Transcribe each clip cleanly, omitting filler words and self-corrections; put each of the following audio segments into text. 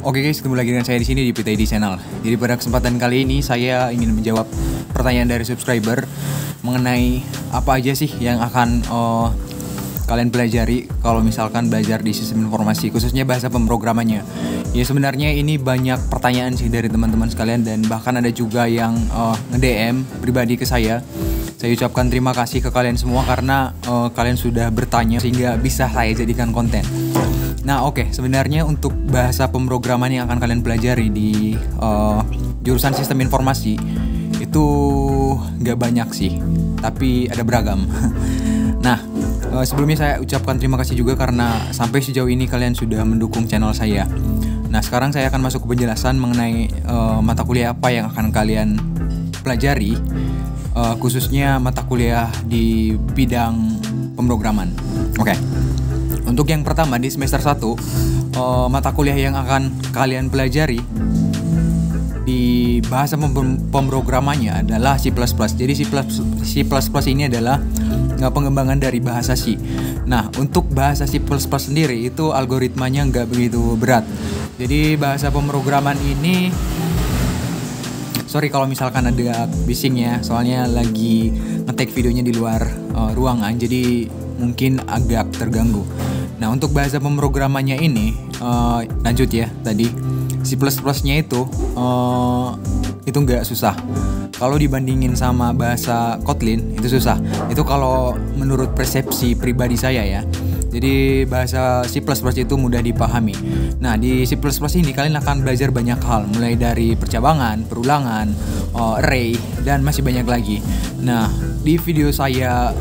Oke guys, ketemu lagi dengan saya di sini di PTID Channel. Jadi pada kesempatan kali ini saya ingin menjawab pertanyaan dari subscriber mengenai apa aja sih yang akan kalian pelajari kalau misalkan belajar di sistem informasi, khususnya bahasa pemrogramannya. Ya sebenarnya ini banyak pertanyaan sih dari teman-teman sekalian, dan bahkan ada juga yang nge-DM pribadi ke saya. Saya ucapkan terima kasih ke kalian semua karena kalian sudah bertanya sehingga bisa saya jadikan konten. Nah oke, sebenarnya untuk bahasa pemrograman yang akan kalian pelajari di jurusan sistem informasi itu nggak banyak sih, tapi ada beragam. Nah sebelumnya saya ucapkan terima kasih juga karena sampai sejauh ini kalian sudah mendukung channel saya. Nah sekarang saya akan masuk ke penjelasan mengenai mata kuliah apa yang akan kalian pelajari, khususnya mata kuliah di bidang pemrograman. Oke. Untuk yang pertama di semester 1, mata kuliah yang akan kalian pelajari di bahasa pemrogramannya adalah C++. Jadi C++ ini adalah pengembangan dari bahasa C. Nah, untuk bahasa C++ sendiri itu algoritmanya nggak begitu berat. Jadi bahasa pemrograman ini, sorry kalau misalkan ada bising ya, soalnya lagi nge-take videonya di luar ruangan, jadi mungkin agak terganggu. Nah untuk bahasa pemrogramannya ini lanjut ya, tadi C++-nya itu nggak susah. Kalau dibandingin sama bahasa Kotlin itu susah. Itu kalau menurut persepsi pribadi saya ya. Jadi bahasa C++ itu mudah dipahami. Nah di C++ ini kalian akan belajar banyak hal, mulai dari percabangan, perulangan, array, dan masih banyak lagi. Nah di video saya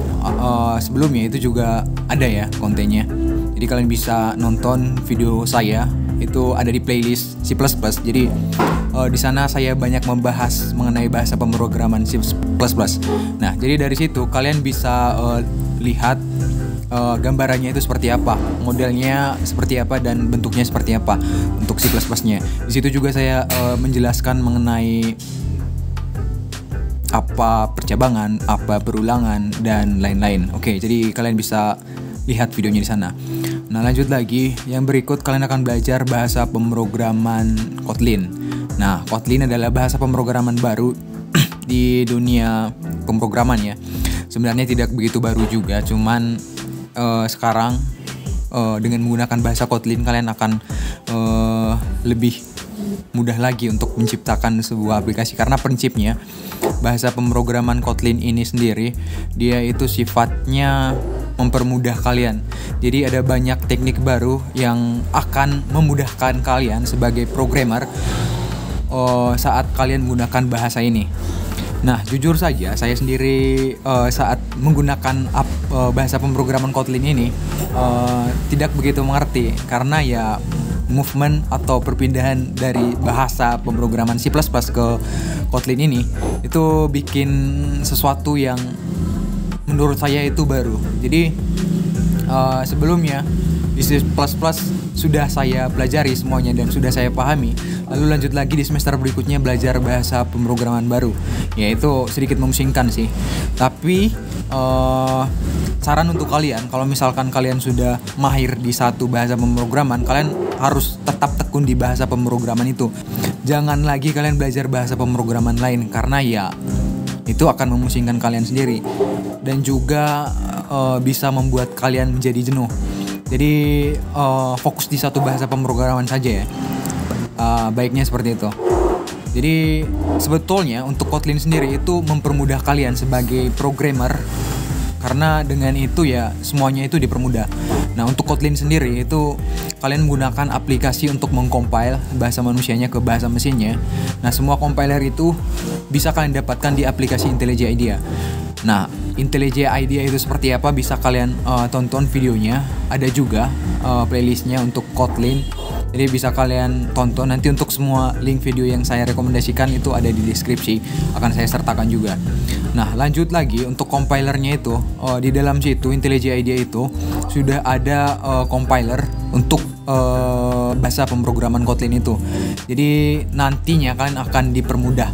sebelumnya itu juga ada ya kontennya. Jadi kalian bisa nonton video saya, itu ada di playlist C++. Jadi di sana saya banyak membahas mengenai bahasa pemrograman C++. Nah jadi dari situ kalian bisa lihat gambarannya itu seperti apa, modelnya seperti apa, dan bentuknya seperti apa untuk C++-nya. Di situ juga saya menjelaskan mengenai apa percabangan, apa perulangan, dan lain-lain. Oke, jadi kalian bisa lihat videonya di sana. Nah, lanjut lagi, yang berikut kalian akan belajar bahasa pemrograman Kotlin. Nah, Kotlin adalah bahasa pemrograman baru di dunia pemrograman ya. Sebenarnya tidak begitu baru juga, cuman sekarang dengan menggunakan bahasa Kotlin kalian akan lebih mudah lagi untuk menciptakan sebuah aplikasi, karena prinsipnya bahasa pemrograman Kotlin ini sendiri dia itu sifatnya mempermudah kalian. Jadi ada banyak teknik baru yang akan memudahkan kalian sebagai programmer saat kalian menggunakan bahasa ini. Nah, jujur saja saya sendiri saat menggunakan bahasa pemrograman Kotlin ini tidak begitu mengerti, karena ya movement atau perpindahan dari bahasa pemrograman C++ ke Kotlin ini itu bikin sesuatu yang menurut saya itu baru. Jadi sebelumnya di C++ sudah saya pelajari semuanya dan sudah saya pahami. Lalu lanjut lagi di semester berikutnya belajar bahasa pemrograman baru. Ya itu sedikit memusingkan sih. Tapi saran untuk kalian, kalau misalkan kalian sudah mahir di satu bahasa pemrograman, kalian harus tetap tekun di bahasa pemrograman itu. Jangan lagi kalian belajar bahasa pemrograman lain, karena ya itu akan memusingkan kalian sendiri dan juga bisa membuat kalian menjadi jenuh. Jadi fokus di satu bahasa pemrograman saja ya. Baiknya seperti itu. Jadi sebetulnya untuk Kotlin sendiri itu mempermudah kalian sebagai programmer, karena dengan itu ya semuanya itu dipermudah. Nah untuk Kotlin sendiri itu kalian menggunakan aplikasi untuk mengcompile bahasa manusianya ke bahasa mesinnya. Nah semua compiler itu bisa kalian dapatkan di aplikasi IntelliJ IDEA. Nah IntelliJ IDEA itu seperti apa bisa kalian tonton videonya. Ada juga playlistnya untuk Kotlin. Jadi bisa kalian tonton. Nanti untuk semua link video yang saya rekomendasikan itu ada di deskripsi, akan saya sertakan juga. Nah lanjut lagi untuk compilernya itu di dalam situ IntelliJ IDEA itu sudah ada compiler untuk bahasa pemrograman Kotlin itu. Jadi nantinya kalian akan dipermudah.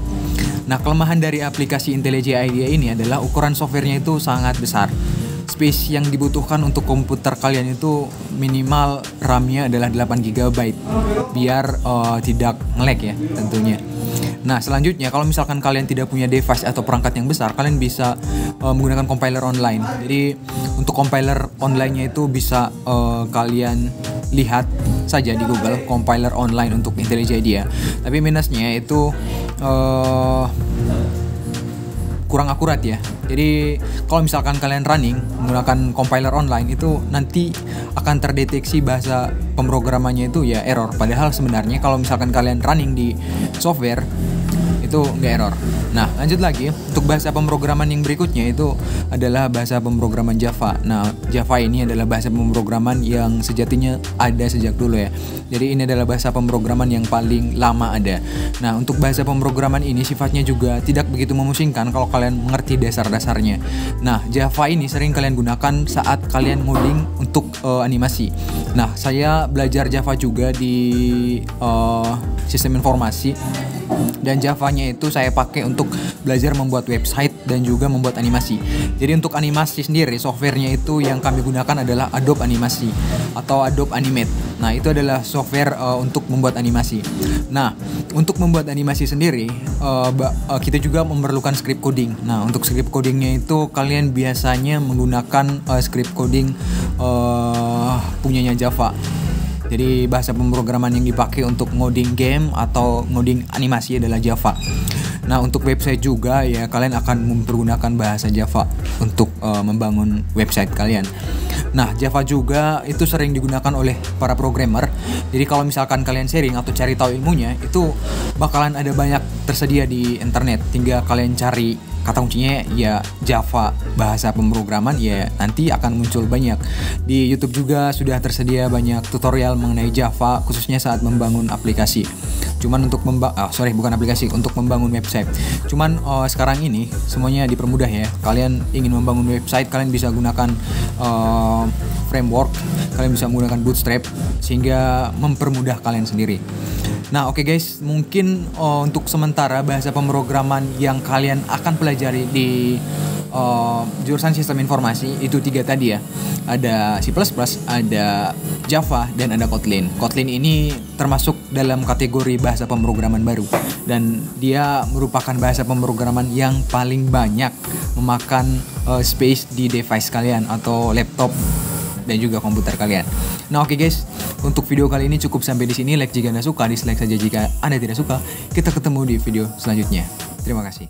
Nah kelemahan dari aplikasi IntelliJ IDEA ini adalah ukuran softwarenya itu sangat besar. space yang dibutuhkan untuk komputer kalian itu minimal RAM-nya adalah 8 GB biar tidak nge-lag ya tentunya. Nah selanjutnya kalau misalkan kalian tidak punya device atau perangkat yang besar, kalian bisa menggunakan compiler online. Jadi untuk compiler online-nya itu bisa kalian lihat saja di Google, compiler online untuk IntelliJ IDEA. Tapi minusnya itu kurang akurat ya. Jadi kalau misalkan kalian running menggunakan compiler online itu nanti akan terdeteksi bahasa pemrogramannya itu ya error. Padahal sebenarnya kalau misalkan kalian running di software itu nggak error. Nah lanjut lagi, untuk bahasa pemrograman yang berikutnya itu adalah bahasa pemrograman Java. Nah Java ini adalah bahasa pemrograman yang sejatinya ada sejak dulu ya. Jadi ini adalah bahasa pemrograman yang paling lama ada. Nah untuk bahasa pemrograman ini sifatnya juga tidak begitu memusingkan kalau kalian mengerti dasar-dasarnya. Nah Java ini sering kalian gunakan saat kalian ngoding untuk animasi. Nah saya belajar Java juga di sistem informasi, dan Javanya itu saya pakai untuk belajar membuat website dan juga membuat animasi. Jadi untuk animasi sendiri softwarenya itu yang kami gunakan adalah Adobe Animasi atau Adobe Animate. Nah itu adalah software untuk membuat animasi. Nah untuk membuat animasi sendiri kita juga memerlukan script coding. Nah untuk script codingnya itu kalian biasanya menggunakan script coding punyanya Java. Jadi bahasa pemrograman yang dipakai untuk ngoding game atau ngoding animasi adalah Java. Nah untuk website juga ya kalian akan mempergunakan bahasa Java untuk membangun website kalian. Nah Java juga itu sering digunakan oleh para programmer. Jadi kalau misalkan kalian sharing atau cari tahu ilmunya itu bakalan ada banyak tersedia di internet. Tinggal kalian cari kata kuncinya ya Java bahasa pemrograman, ya nanti akan muncul banyak. Di YouTube juga sudah tersedia banyak tutorial mengenai Java khususnya saat membangun aplikasi. Cuman untuk untuk membangun website. Cuman sekarang ini semuanya dipermudah ya. Kalian ingin membangun website, kalian bisa gunakan framework, kalian bisa menggunakan Bootstrap sehingga mempermudah kalian sendiri. Nah oke guys, mungkin untuk sementara bahasa pemrograman yang kalian akan pelajari di jurusan sistem informasi itu 3 tadi ya. Ada C++, ada Java, dan ada Kotlin. Kotlin ini termasuk dalam kategori bahasa pemrograman baru, dan dia merupakan bahasa pemrograman yang paling banyak memakan space di device kalian atau laptop dan juga komputer kalian. Nah oke guys, untuk video kali ini cukup sampai di sini. Like jika Anda suka, dislike saja jika Anda tidak suka. Kita ketemu di video selanjutnya. Terima kasih.